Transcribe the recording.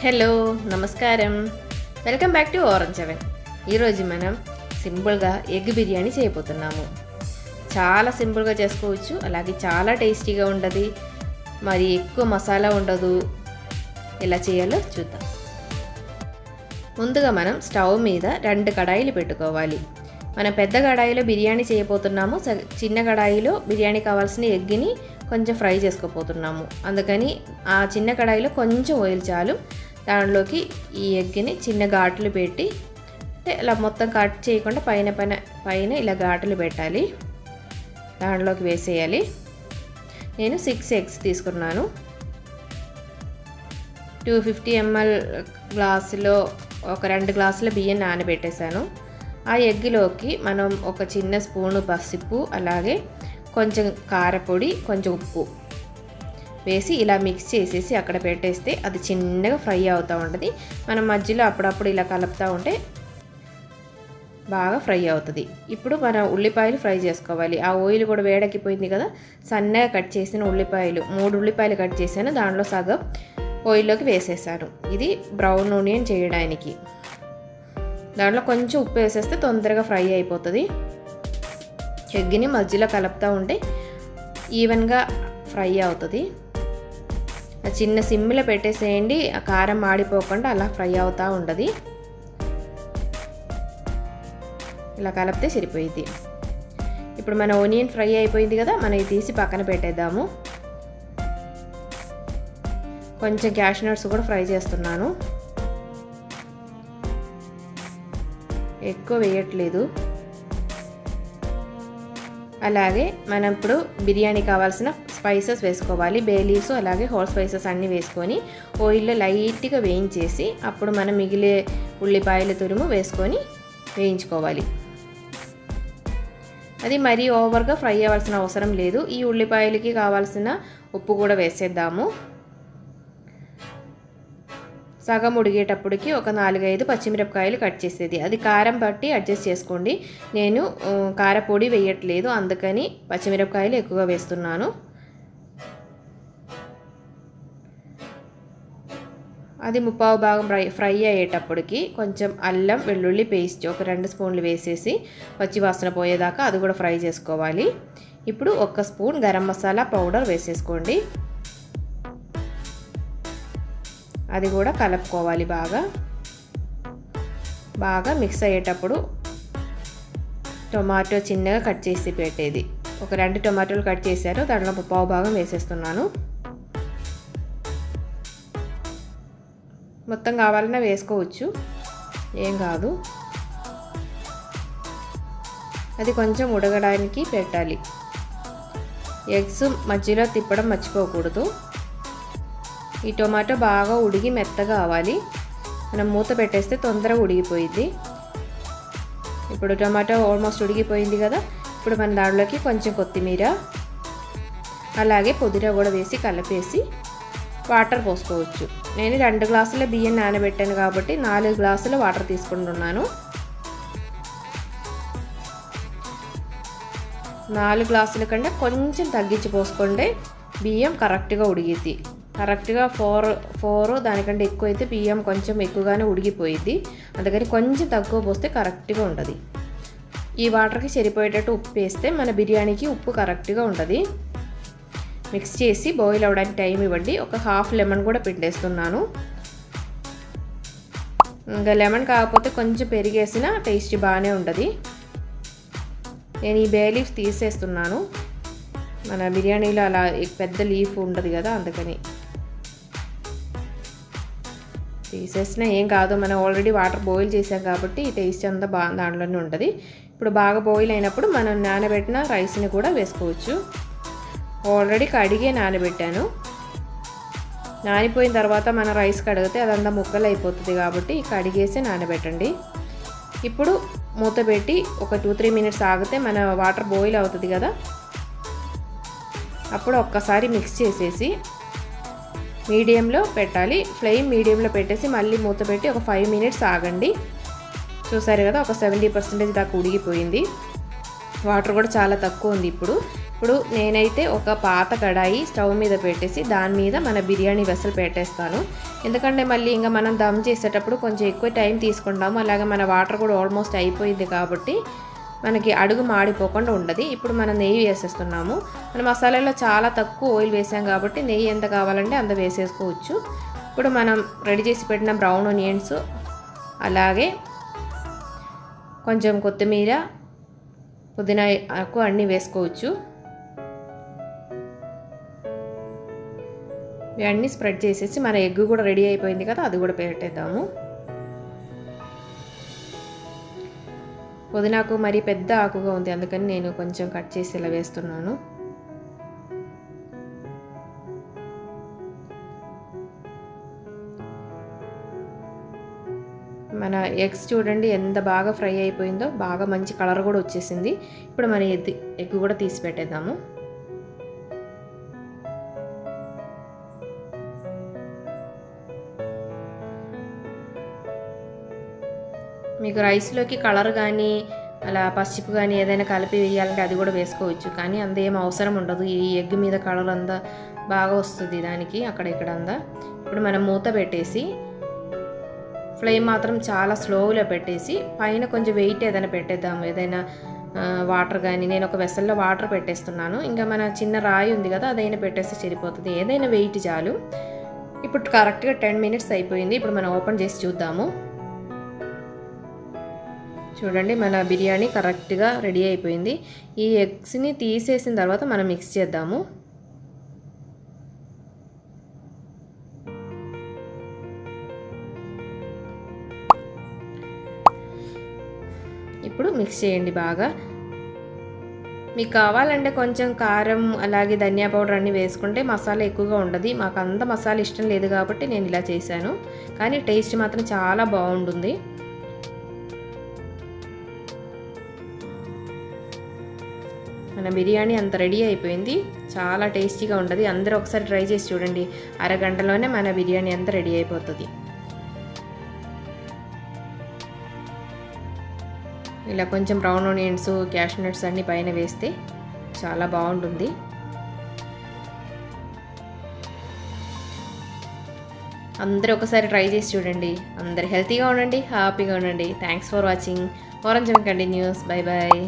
Hello నమస్కారం, welcome back to orange seven. ఈరోజు మనం సింపుల్గా ఎగ్ బిర్యానీ చేయబోతున్నాము. చాలా సింపుల్గా చేసుకోవచ్చు, అలాగే చాలా టేస్టీగా ఉంటుంది, మరి ఎక్కువ మసాలా ఉండదు. ఎలా చేయాలో చూద్దాం. ముందుగా మనం స్టవ్ మీద 2 కడాయిలు పెట్టుకోవాలి. మనం పెద్ద కడాయిలో బిర్యానీ చేయబోతున్నాము, చిన్న కడాయిలో బిర్యానీ కావాల్సిన ఎగ్ని కొంచెం ఫ్రై చేసుకోపోతున్నాము. అందుకని ఆ చిన్న కడాయిలో కొంచెం ఆయిల్ చాలు. దానిలోకి ఈ ఎగ్ని చిన్న ఘాట్లు పెట్టి ఇలా మొత్తం కట్ చేయకుండా పైన ఇలా ఘాట్లు పెట్టాలి. దాంట్లోకి వేసేయాలి. నేను 6 ఎగ్స్ తీసుకున్నాను. 250 ml గ్లాసులో ఒక 2 గ్లాసుల బియ్యం నానబెట్టేశాను. ఆ ఎగ్లోకి మనం ఒక చిన్న స్పూను పసుపు, అలాగే కొంచెం కారపొడి, కొంచెం ఉప్పు వేసి ఇలా మిక్స్ చేసేసి అక్కడ పెట్టేస్తే అది చిన్నగా ఫ్రై అవుతూ ఉంటుంది. మనం మధ్యలో అప్పుడప్పుడు ఇలా కలుపుతూ ఉంటే బాగా ఫ్రై అవుతుంది. ఇప్పుడు మనం ఉల్లిపాయలు ఫ్రై చేసుకోవాలి. ఆ ఆయిల్ కూడా వేడెక్కిపోయింది కదా, సన్నగా కట్ చేసిన ఉల్లిపాయలు 3 ఉల్లిపాయలు కట్ చేశాను. దాంట్లో సగం ఆయిల్లోకి వేసేసాను. ఇది బ్రౌన్ ఆనియన్ చేయడానికి. దాంట్లో కొంచెం ఉప్పు వేసేస్తే తొందరగా ఫ్రై అయిపోతుంది. ఎగ్ని మధ్యలో కలుపుతూ ఉంటే ఈవెన్గా ఫ్రై అవుతుంది. చిన్న సిమ్లో పెట్టేసేయండి, ఆ కారం మాడిపోకుండా అలా ఫ్రై అవుతూ ఉంటుంది. ఇలా కలిపితే సరిపోయింది. ఇప్పుడు మన ఆనియన్ ఫ్రై అయిపోయింది కదా, మనం ఇది తీసి పక్కన పెట్టేద్దాము. కొంచెం క్యాష్నట్స్ కూడా ఫ్రై చేస్తున్నాను, ఎక్కువ వేయట్లేదు. అలాగే మనం ఇప్పుడు బిర్యానీ కావాల్సిన స్పైసెస్ వేసుకోవాలి. బే లీవ్స్ అలాగే హోల్ స్పైసెస్ అన్నీ వేసుకొని ఆయిల్లో లైట్గా వేయించేసి అప్పుడు మనం మిగిలే ఉల్లిపాయల తురుము వేసుకొని వేయించుకోవాలి. అది మరీ ఓవర్గా ఫ్రై అవ్వాల్సిన అవసరం లేదు. ఈ ఉల్లిపాయలకి కావాల్సిన ఉప్పు కూడా వేసేద్దాము. సగం ఉడిగేటప్పటికి ఒక 4-5 పచ్చిమిరపకాయలు కట్ చేసేది. అది కారం బట్టి అడ్జస్ట్ చేసుకోండి. నేను కారపొడి వేయట్లేదు, అందుకని పచ్చిమిరపకాయలు ఎక్కువగా వేస్తున్నాను. అది 1/4 భాగం ఫ్రై అయ్యేటప్పటికి కొంచెం అల్లం వెల్లుల్లి పేస్ట్ ఒక 2 స్పూన్లు వేసేసి పచ్చి వాసన పోయేదాకా అది కూడా ఫ్రై చేసుకోవాలి. ఇప్పుడు 1 స్పూన్ గరం మసాలా పౌడర్ వేసేసుకోండి. అది కూడా కలుపుకోవాలి. బాగా మిక్స్ అయ్యేటప్పుడు టొమాటో చిన్నగా కట్ చేసి పెట్టేది ఒక 2 టొమాటోలు కట్ చేశారు, దాంట్లో 1/4 భాగం వేసేస్తున్నాను. మొత్తం కావాలన్నా వేసుకోవచ్చు, ఏం కాదు. అది కొంచెం ఉడకడానికి పెట్టాలి. ఎగ్స్ మధ్యలో తిప్పడం మర్చిపోకూడదు. ఈ టొమాటో బాగా ఉడిగి మెత్తగా అవ్వాలి. మనం మూత పెట్టేస్తే తొందరగా ఉడిగిపోయింది. ఇప్పుడు టొమాటో ఆల్మోస్ట్ ఉడిగిపోయింది కదా, ఇప్పుడు మన దాంట్లోకి కొంచెం కొత్తిమీర అలాగే పుదీనా కూడా వేసి కలిపేసి వాటర్ పోసుకోవచ్చు. నేను 2 గ్లాసుల బియ్యం నానబెట్టాను కాబట్టి 4 గ్లాసుల వాటర్ తీసుకుంటున్నాను. 4 గ్లాసుల కంటే కొంచెం తగ్గించి పోసుకోండి, బియ్యం కరెక్ట్గా ఉడిగిద్ది. కరెక్ట్గా 4 దానికంటే ఎక్కువ అయితే బియ్యం కొంచెం ఎక్కువగానే ఉడిగిపోయింది. అందుకని కొంచెం తక్కువ పోస్తే కరెక్ట్గా ఉంటుంది. ఈ వాటర్కి సరిపోయేటట్టు ఉప్పు వేస్తే మన బిర్యానీకి ఉప్పు కరెక్ట్గా ఉంటుంది. మిక్స్ చేసి బాయిల్ అవ్వడానికి టైం ఇవ్వండి. ఒక హాఫ్ లెమన్ కూడా పిండేస్తున్నాను. ఇంకా లెమన్ కాకపోతే కొంచెం పెరిగేసిన టేస్ట్ బాగానే ఉంటుంది. నేను ఈ బే లీఫ్ తీసేస్తున్నాను. మన బిర్యానీలో అలా పెద్ద లీఫ్ ఉండదు కదా, అందుకని తీసేసిన ఏం కాదు. మనం ఆల్రెడీ వాటర్ బాయిల్ చేసాం కాబట్టి టేస్ట్ అంతా దాంట్లోనే ఉంటుంది. ఇప్పుడు బాగా బాయిల్ అయినప్పుడు మనం నానబెట్టిన రైస్ని కూడా వేసుకోవచ్చు. ఆల్రెడీ కడిగే నానబెట్టాను. నానిపోయిన తర్వాత మన రైస్ కడిగితే అదంతా ముక్కలు అయిపోతుంది కాబట్టి కడిగేసి నానబెట్టండి. ఇప్పుడు మూత పెట్టి ఒక 2-3 మినిట్స్ ఆగితే మన వాటర్ బాయిల్ అవుతుంది కదా, అప్పుడు ఒక్కసారి మిక్స్ చేసేసి మీడియంలో పెట్టాలి. ఫ్లేమ్ మీడియంలో పెట్టేసి మళ్ళీ మూత పెట్టి ఒక 5 మినిట్స్ ఆగండి. చూసారు కదా, ఒక 70% దాకా ఉడిగిపోయింది. వాటర్ కూడా చాలా తక్కువ ఉంది. ఇప్పుడు నేనైతే ఒక పాత కడాయి స్టవ్ మీద పెట్టేసి దాని మీద మన బిర్యానీ వెసలు పెట్టేస్తాను. ఎందుకంటే మళ్ళీ ఇంకా మనం దమ్ చేసేటప్పుడు కొంచెం ఎక్కువ టైం తీసుకుంటాము. అలాగే మన వాటర్ కూడా ఆల్మోస్ట్ అయిపోయింది కాబట్టి మనకి అడుగు మాడిపోకుండా ఉండదు. ఇప్పుడు మనం నెయ్యి వేసేస్తున్నాము. మన మసాలాలో చాలా తక్కువ ఆయిల్ వేసాం కాబట్టి నెయ్యి ఎంత కావాలంటే అంత వేసేసుకోవచ్చు. ఇప్పుడు మనం రెడీ చేసి పెట్టిన బ్రౌన్ ఆనియన్స్, అలాగే కొంచెం కొత్తిమీర, పుదీనా ఆకు అన్నీ వేసుకోవచ్చు. ఇవన్నీ స్ప్రెడ్ చేసేసి మన ఎగ్ కూడా రెడీ అయిపోయింది కదా, అది కూడా పెట్టేద్దాము. పుదీనాకు మరి పెద్ద ఆకుగా ఉంది, అందుకని నేను కొంచెం కట్ చేసి ఇలా వేస్తున్నాను. మన ఎగ్స్ చూడండి ఎంత బాగా ఫ్రై అయిపోయిందో, బాగా మంచి కలర్ కూడా వచ్చేసింది. ఇప్పుడు మన ఎగ్ కూడా తీసి పెట్టేద్దాము. మీకు రైస్లోకి కలర్ కానీ అలా పసుపు కానీ ఏదైనా కలిపి వేయాలంటే అది కూడా వేసుకోవచ్చు, కానీ అంత ఏం అవసరం ఉండదు. ఈ ఎగ్ మీద కలర్ అంతా బాగా వస్తుంది దానికి, అక్కడ ఇక్కడ అంతా. ఇప్పుడు మనం మూత పెట్టేసి ఫ్లేమ్ మాత్రం చాలా స్లోలో పెట్టేసి పైన కొంచెం వెయిట్ ఏదైనా పెట్టేద్దాము. ఏదైనా వాటర్ కానీ, నేను ఒక వెసల్లో వాటర్ పెట్టేస్తున్నాను. ఇంకా మన చిన్న రాయి ఉంది కదా, అదైనా పెట్టేస్తే సరిపోతుంది. ఏదైనా వెయిట్ చాలు. ఇప్పుడు కరెక్ట్గా 10 మినిట్స్ అయిపోయింది. ఇప్పుడు మనం ఓపెన్ చేసి చూద్దాము. చూడండి మన బిర్యానీ కరెక్ట్గా రెడీ అయిపోయింది. ఈ ఎగ్స్ని తీసేసిన తర్వాత మనం మిక్స్ చేద్దాము. ఇప్పుడు మిక్స్ చేయండి బాగా. మీకు కావాలంటే కొంచెం కారం అలాగే ధనియా పౌడర్ అన్నీ వేసుకుంటే మసాలా ఎక్కువగా ఉండదు. మాకు అంత మసాలా ఇష్టం లేదు కాబట్టి నేను ఇలా చేశాను, కానీ టేస్ట్ మాత్రం చాలా బాగుంటుంది. మన బిర్యానీ అంత రెడీ అయిపోయింది. చాలా టేస్టీగా ఉంటుంది. అందరూ ఒకసారి ట్రై చేసి చూడండి. అరగంటలోనే మన బిర్యానీ అంతా రెడీ అయిపోతుంది. ఇలా కొంచెం బ్రౌన్ ఆనియన్స్, క్యాష్ నట్స్ అన్నీ పైన వేస్తే చాలా బాగుంటుంది. అందరూ ఒకసారి ట్రై చేసి చూడండి. అందరు హెల్తీగా ఉండండి, హ్యాపీగా ఉండండి. Thanks for watching. Orange continues. Bye bye.